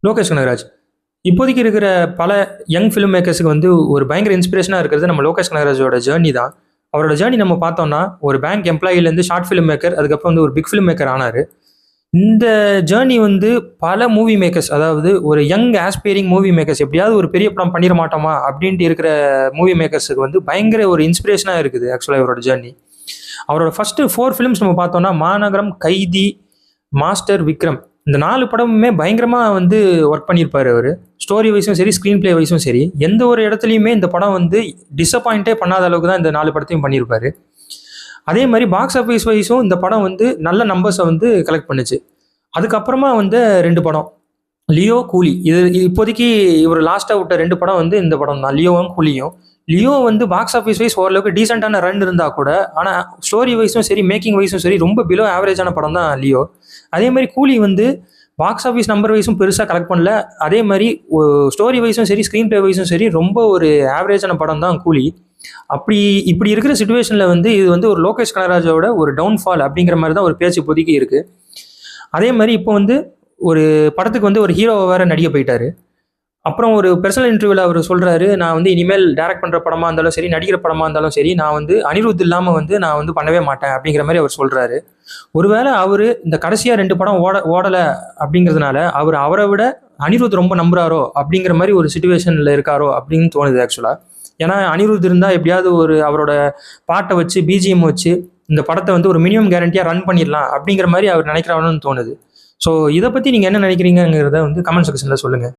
லோகேஷ் கனகராஜ். இப்போதைக்கு இருக்கிற பல யங் ஃபிலிம் மேக்கர்ஸுக்கு வந்து ஒரு பயங்கர இன்ஸ்பிரேஷனாக இருக்கிறது நம்ம லோகேஷ் கனகராஜோட ஜேர்னி தான். அவரோட ஜேர்னி நம்ம பார்த்தோம்னா, ஒரு பேங்க் எம்ப்ளாயிலேருந்து ஷார்ட் ஃபிலிம் மேக்கர், அதுக்கப்புறம் வந்து ஒரு பிக் ஃபிலிம் மேக்கர் ஆனார். இந்த ஜேர்னி வந்து பல மூவி மேக்கர்ஸ், அதாவது ஒரு யங் ஆஸ்பைரிங் மூவி மேக்கர்ஸ், எப்படியாவது ஒரு பெரிய படம் பண்ணிட மாட்டோமா அப்படின்ட்டு இருக்கிற மூவி மேக்கர்ஸுக்கு வந்து பயங்கர ஒரு இன்ஸ்பிரேஷனாக இருக்குது ஆக்சுவலாக இவரோட ஜேர்னி. அவரோட ஃபர்ஸ்ட் 4 ஃபிலிம்ஸ் நம்ம பார்த்தோம்னா, மாநகரம், கைதி, மாஸ்டர், விக்ரம், இந்த 4 படமுமே பயங்கரமா வந்து ஒர்க் பண்ணியிருப்பாரு அவரு. ஸ்டோரி வைஸும் சரி, ஸ்க்ரீன் பிளே வைஸும் சரி, எந்த ஒரு இடத்துலையுமே இந்த படம் வந்து டிசப்பாயிண்டே பண்ணாத அளவுக்கு தான் இந்த 4 படத்தையும் பண்ணியிருப்பாரு. அதே மாதிரி பாக்ஸ் ஆஃபீஸ் வைஸும் இந்த படம் வந்து நல்ல நம்பர்ஸை வந்து கலெக்ட் பண்ணுச்சு. அதுக்கப்புறமா வந்து 2 படம், லியோ, கூலி. இது இப்போதைக்கு இவர் லாஸ்ட்டாக விட்ட 2 படம் வந்து இந்த படம் தான், லியோவும் கூலியும். லியோ வந்து பாக்ஸ் ஆஃபீஸ் வைஸ் ஓரளவுக்கு டீசெண்டான ரன் இருந்தால் கூட, ஆனால் ஸ்டோரி வைஸும் சரி, மேக்கிங் வைஸும் சரி, ரொம்ப பிலோ ஆவரேஜான படம் தான் லியோ. அதே மாதிரி கூலி வந்து பாக்ஸ் ஆஃபீஸ் நம்பர் வைஸும் பெருசாக கலெக்ட் பண்ணல. அதே மாதிரி ஸ்டோரி வைஸும் சரி, ஸ்க்ரீன் பிளே வைஸும் சரி, ரொம்ப ஒரு ஆவரேஜான படம் தான் கூலி. இப்படி இருக்கிற சுச்சுவேஷனில் வந்து இது வந்து ஒரு லோகேஷ் கனகராஜோட ஒரு டவுன்ஃபால் அப்படிங்கிற மாதிரி தான் ஒரு பேச்சு இப்போதைக்கு இருக்குது. அதே மாதிரி இப்போ வந்து ஒரு படத்துக்கு வந்து ஒரு ஹீரோவை வேற நடிக்க போயிட்டாரு. அப்புறம் ஒரு பெர்சனல் இன்டர்வியூவில் அவர் சொல்கிறாரு, நான் வந்து இனிமேல் டைரக்ட் பண்ணுற படமாக இருந்தாலும் சரி, நடிக்கிற படமாக இருந்தாலும் சரி, நான் வந்து அனிருத் இல்லாமல் வந்து நான் வந்து பண்ணவே மாட்டேன் அப்படிங்கிற மாதிரி அவர் சொல்கிறாரு. ஒருவேளை அவர் இந்த கடைசியாக 2 படம் ஓடலை அப்படிங்கிறதுனால அவர் அவரை விட அனிருத் ரொம்ப நம்புறாரோ அப்படிங்கிற மாதிரி ஒரு சுச்சுவேஷனில் இருக்காரோ அப்படின்னு தோணுது ஆக்சுவலாக. ஏன்னா அனிருத் இருந்தால் எப்படியாவது ஒரு அவரோட பாட்டை வச்சு, பிஜிஎம் வச்சு இந்த படத்தை வந்து ஒரு மினிமம் கேரண்டியாக ரன் பண்ணிடலாம் அப்படிங்கிற மாதிரி அவர் நினைக்கிறாருன்னு தோணுது. ஸோ இதை பற்றி நீங்கள் என்ன நினைக்கிறீங்கிறத வந்து கமெண்ட் செக்ஷனில் சொல்லுங்கள்.